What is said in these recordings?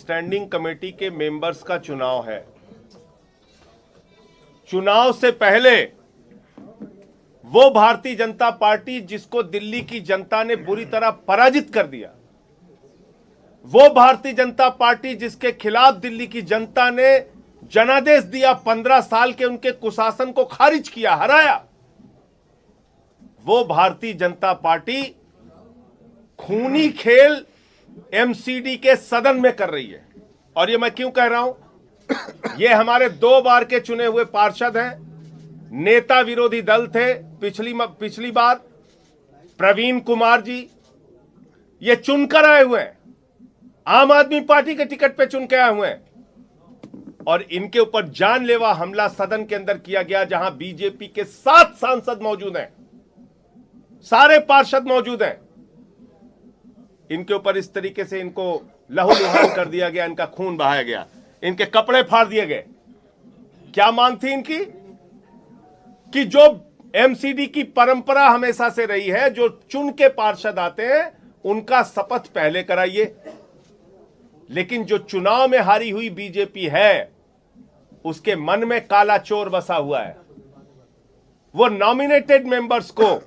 Standing committee के members का चुनाव है। चुनाव से पहले वो भारतीय जनता पार्टी जिसको दिल्ली की जनता ने बुरी तरह पराजित कर दिया, वो भारतीय जनता पार्टी जिसके खिलाफ दिल्ली की जनता ने जनादेश दिया, 15 साल के उनके कुशासन को खारिज किया, हराया, वो भारतीय जनता पार्टी खूनी खेल एमसीडी के सदन में कर रही है। और ये मैं क्यों कह रहा हूं? ये हमारे 2 बार के चुने हुए पार्षद हैं, नेता विरोधी दल थे पिछली बार, प्रवीण कुमार जी, ये चुनकर आए हुए हैं, आम आदमी पार्टी के टिकट पे चुन के आए हुए हैं, और इनके ऊपर जानलेवा हमला सदन के अंदर किया गया, जहां बीजेपी के 7 सांसद मौजूद हैं, सारे पार्षद मौजूद हैं। इनके ऊपर इस तरीके से इनको लहूलुहान कर दिया गया, इनका खून बहाया गया, इनके कपड़े फाड़ दिए गए। क्या मांग थी इनकी? कि जो एमसीडी की परंपरा हमेशा से रही है, जो चुन के पार्षद आते हैं उनका शपथ पहले कराइए। लेकिन जो चुनाव में हारी हुई बीजेपी है, उसके मन में काला चोर बसा हुआ है। वो नॉमिनेटेड मेंबर्स को,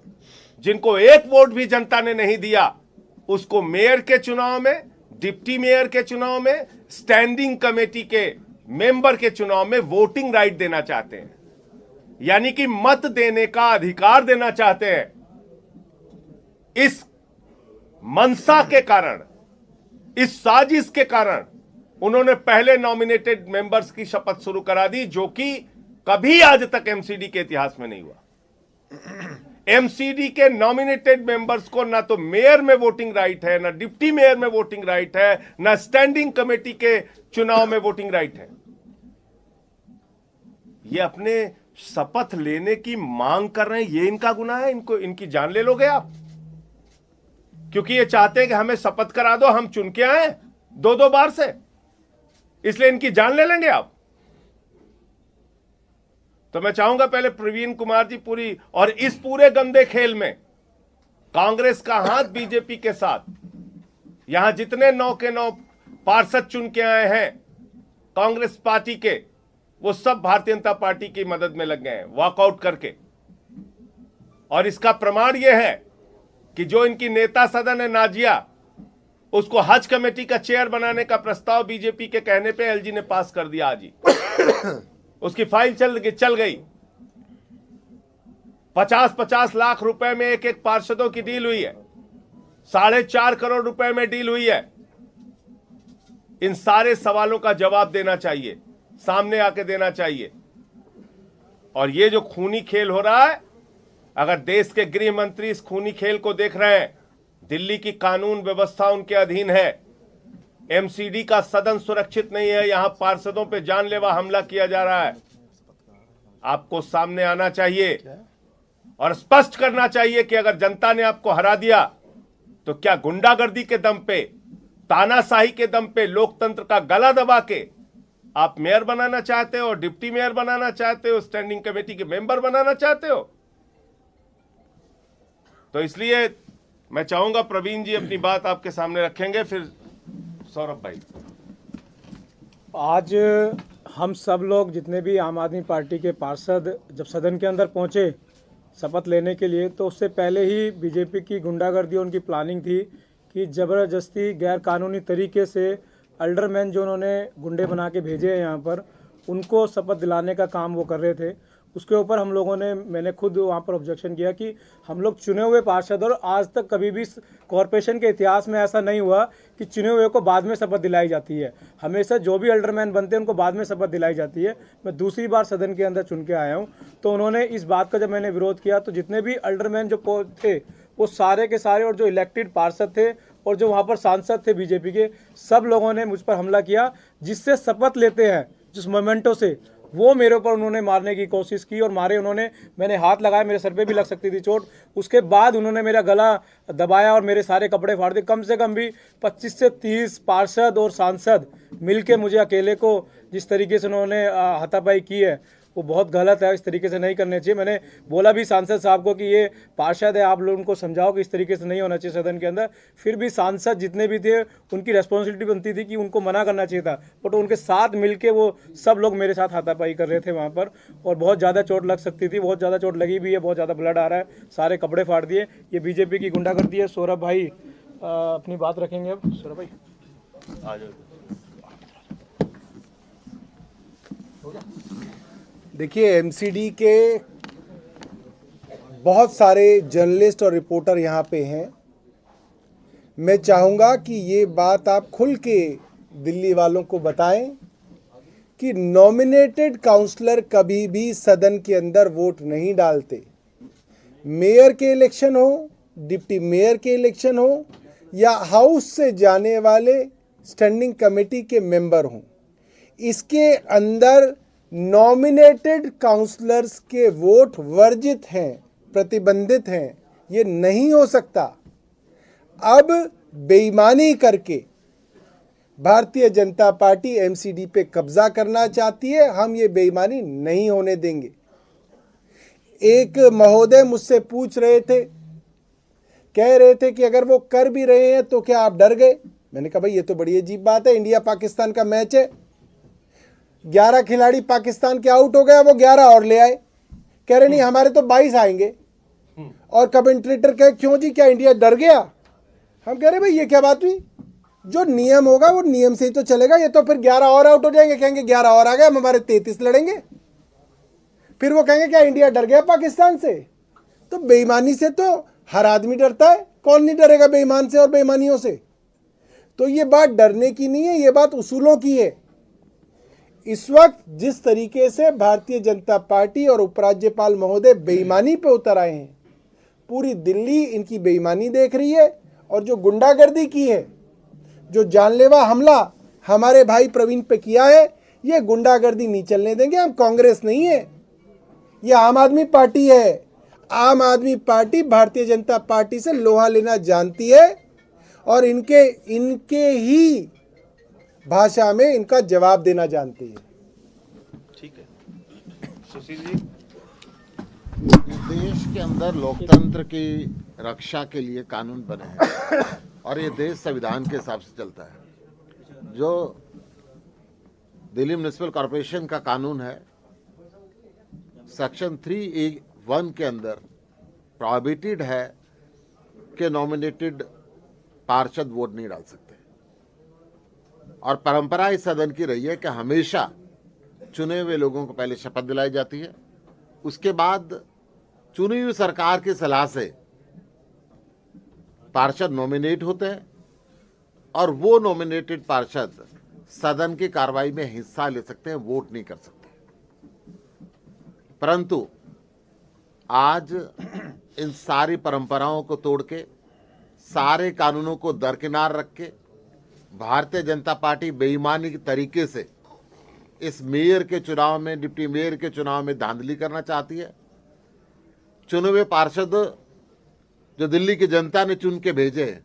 जिनको 1 वोट भी जनता ने नहीं दिया, उसको मेयर के चुनाव में, डिप्टी मेयर के चुनाव में, स्टैंडिंग कमेटी के मेंबर के चुनाव में वोटिंग राइट देना चाहते हैं, यानी कि मत देने का अधिकार देना चाहते हैं। इस मंशा के कारण, इस साजिश के कारण उन्होंने पहले नॉमिनेटेड मेंबर्स की शपथ शुरू करा दी, जो कि कभी आज तक एमसीडी के इतिहास में नहीं हुआ। एमसीडी के नॉमिनेटेड मेंबर्स को ना तो मेयर में वोटिंग राइट है, ना डिप्टी मेयर में वोटिंग राइट है, ना स्टैंडिंग कमेटी के चुनाव में वोटिंग राइट है। ये अपने शपथ लेने की मांग कर रहे हैं, ये इनका गुनाह है? इनको, इनकी जान ले लोगे आप? क्योंकि ये चाहते हैं कि हमें शपथ करा दो, हम चुन के आए 2-2 बार से, इसलिए इनकी जान ले लेंगे आप? तो मैं चाहूंगा पहले प्रवीण कुमार जी पूरी, और इस पूरे गंदे खेल में कांग्रेस का हाथ बीजेपी के साथ, यहां जितने 9 के 9 पार्षद चुन के आए हैं कांग्रेस पार्टी के, वो सब भारतीय जनता पार्टी की मदद में लग गए हैं वॉकआउट करके। और इसका प्रमाण यह है कि जो इनकी नेता सदन है नाजिया, उसको हज कमेटी का चेयर बनाने का प्रस्ताव बीजेपी के कहने पे एलजी ने पास कर दिया आज ही। उसकी फाइल चल गई। 50-50 लाख रुपए में एक पार्षदों की डील हुई है, 4.5 करोड़ रुपए में डील हुई है। इन सारे सवालों का जवाब देना चाहिए, सामने आके देना चाहिए। और ये जो खूनी खेल हो रहा है, अगर देश के गृह मंत्री इस खूनी खेल को देख रहे हैं, दिल्ली की कानून व्यवस्था उनके अधीन है, एमसीडी का सदन सुरक्षित नहीं है, यहां पार्षदों पे जानलेवा हमला किया जा रहा है, आपको सामने आना चाहिए और स्पष्ट करना चाहिए कि अगर जनता ने आपको हरा दिया तो क्या गुंडागर्दी के दम पे, तानाशाही के दम पे, लोकतंत्र का गला दबा के आप मेयर बनाना चाहते हो, डिप्टी मेयर बनाना चाहते हो, स्टैंडिंग कमेटी के मेंबर बनाना चाहते हो? तो इसलिए मैं चाहूंगा प्रवीण जी अपनी बात आपके सामने रखेंगे, फिर सौरभ भाई। आज हम सब लोग जितने भी आम आदमी पार्टी के पार्षद जब सदन के अंदर पहुंचे शपथ लेने के लिए, तो उससे पहले ही बीजेपी की गुंडागर्दी और उनकी प्लानिंग थी कि ज़बरदस्ती गैर कानूनी तरीके से अल्डरमैन जो उन्होंने गुंडे बना के भेजे हैं यहाँ पर, उनको शपथ दिलाने का काम वो कर रहे थे। उसके ऊपर हम लोगों ने, मैंने खुद वहाँ पर ऑब्जेक्शन किया कि हम लोग चुने हुए पार्षद, और आज तक कभी भी कॉरपोरेशन के इतिहास में ऐसा नहीं हुआ कि चुने हुए को बाद में शपथ दिलाई जाती है। हमेशा जो भी अल्डरमैन बनते हैं उनको बाद में शपथ दिलाई जाती है। मैं दूसरी बार सदन के अंदर चुन के आया हूँ, तो उन्होंने इस बात का जब मैंने विरोध किया, तो जितने भी अल्डरमैन जो थे वो सारे के सारे, और जो इलेक्टेड पार्षद थे और जो वहाँ पर सांसद थे बीजेपी के, सब लोगों ने मुझ पर हमला किया। जिससे शपथ लेते हैं, जिस मोमेंटो से, वो मेरे ऊपर उन्होंने मारने की कोशिश की और मारे उन्होंने। मैंने हाथ लगाया, मेरे सर पे भी लग सकती थी चोट। उसके बाद उन्होंने मेरा गला दबाया और मेरे सारे कपड़े फाड़ दिए। कम से कम भी 25 से 30 पार्षद और सांसद मिलके मुझे अकेले को जिस तरीके से उन्होंने हाथापाई की है, वो बहुत गलत है। इस तरीके से नहीं करने चाहिए। मैंने बोला भी सांसद साहब को कि ये पार्षद है, आप लोग उनको समझाओ कि इस तरीके से नहीं होना चाहिए सदन के अंदर। फिर भी सांसद जितने भी थे उनकी रेस्पॉन्सिबिलिटी बनती थी कि उनको मना करना चाहिए था, बट उनके साथ मिलके वो सब लोग मेरे साथ हाथापाई कर रहे थे वहाँ पर, और बहुत ज़्यादा चोट लग सकती थी। बहुत ज़्यादा चोट लगी भी है, बहुत ज़्यादा ब्लड आ रहा है, सारे कपड़े फाड़ दिए। ये बीजेपी की गुंडागर्दी है। सौरभ भाई अपनी बात रखेंगे अब। सौरभ भाई आ जाओ। देखिए, एमसीडी के बहुत सारे जर्नलिस्ट और रिपोर्टर यहाँ पे हैं। मैं चाहूँगा कि ये बात आप खुल के दिल्ली वालों को बताएं कि नॉमिनेटेड काउंसलर कभी भी सदन के अंदर वोट नहीं डालते। मेयर के इलेक्शन हो, डिप्टी मेयर के इलेक्शन हो, या हाउस से जाने वाले स्टैंडिंग कमेटी के मेंबर हों, इसके अंदर नॉमिनेटेड काउंसलर्स के वोट वर्जित हैं, प्रतिबंधित हैं। ये नहीं हो सकता। अब बेईमानी करके भारतीय जनता पार्टी एमसीडी पे कब्जा करना चाहती है। हम ये बेईमानी नहीं होने देंगे। एक महोदय मुझसे पूछ रहे थे, कह रहे थे कि अगर वो कर भी रहे हैं तो क्या आप डर गए? मैंने कहा भाई ये तो बड़ी अजीब बात है। इंडिया पाकिस्तान का मैच है, 11 खिलाड़ी पाकिस्तान के आउट हो गए, वो 11 और ले आए। कह रहे नहीं हमारे तो 22 आएंगे। और कमेंटेटर कहे क्यों जी, क्या इंडिया डर गया? हम कह रहे भाई ये क्या बात हुई? जो नियम होगा वो नियम से ही तो चलेगा। ये तो फिर 11 और आउट हो जाएंगे, कहेंगे 11 और आ गए, हम हमारे 33 लड़ेंगे। फिर वो कहेंगे क्या इंडिया डर गया पाकिस्तान से? तो बेईमानी से तो हर आदमी डरता है, कौन नहीं डरेगा बेईमान से और बेईमानियों से? तो ये बात डरने की नहीं है, ये बात उसूलों की है। इस वक्त जिस तरीके से भारतीय जनता पार्टी और उपराज्यपाल महोदय बेईमानी पे उतर आए हैं, पूरी दिल्ली इनकी बेईमानी देख रही है। और जो गुंडागर्दी की है, जो जानलेवा हमला हमारे भाई प्रवीण पे किया है, ये गुंडागर्दी नहीं चलने देंगे। हम कांग्रेस नहीं है, ये आम आदमी पार्टी है। आम आदमी पार्टी भारतीय जनता पार्टी से लोहा लेना जानती है और इनके ही भाषा में इनका जवाब देना जानती है। ठीक है सुशील जी। देश के अंदर लोकतंत्र की रक्षा के लिए कानून बने हैं और ये देश संविधान के हिसाब से चलता है। जो दिल्ली म्युनिसिपल कॉरपोरेशन का कानून है, सेक्शन 3(1) के अंदर प्रोहिबिटेड है कि नॉमिनेटेड पार्षद वोट नहीं डाल सकते। और परंपरा इस सदन की रही है कि हमेशा चुने हुए लोगों को पहले शपथ दिलाई जाती है, उसके बाद चुनी हुई सरकार की सलाह से पार्षद नॉमिनेट होते हैं और वो नॉमिनेटेड पार्षद सदन की कार्रवाई में हिस्सा ले सकते हैं, वोट नहीं कर सकते। परंतु आज इन सारी परंपराओं को तोड़ के, सारे कानूनों को दरकिनार रख के भारतीय जनता पार्टी बेईमानी के तरीके से इस मेयर के चुनाव में, डिप्टी मेयर के चुनाव में धांधली करना चाहती है। चुने हुए पार्षद जो दिल्ली की जनता ने चुन के भेजे,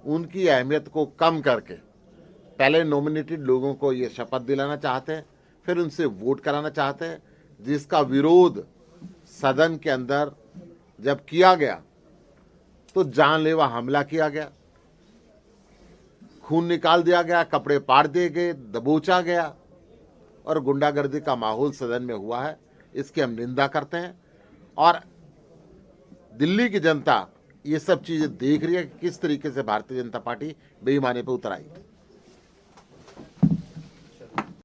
उनकी अहमियत को कम करके पहले नॉमिनेटेड लोगों को ये शपथ दिलाना चाहते हैं, फिर उनसे वोट कराना चाहते हैं, जिसका विरोध सदन के अंदर जब किया गया तो जानलेवा हमला किया गया, खून निकाल दिया गया, कपड़े पाड़ दिए गए, दबोचा गया और गुंडागर्दी का माहौल सदन में हुआ है। इसकी हम निंदा करते हैं और दिल्ली की जनता ये सब चीजें देख रही है कि किस तरीके से भारतीय जनता पार्टी बेईमानी पे उतर आई।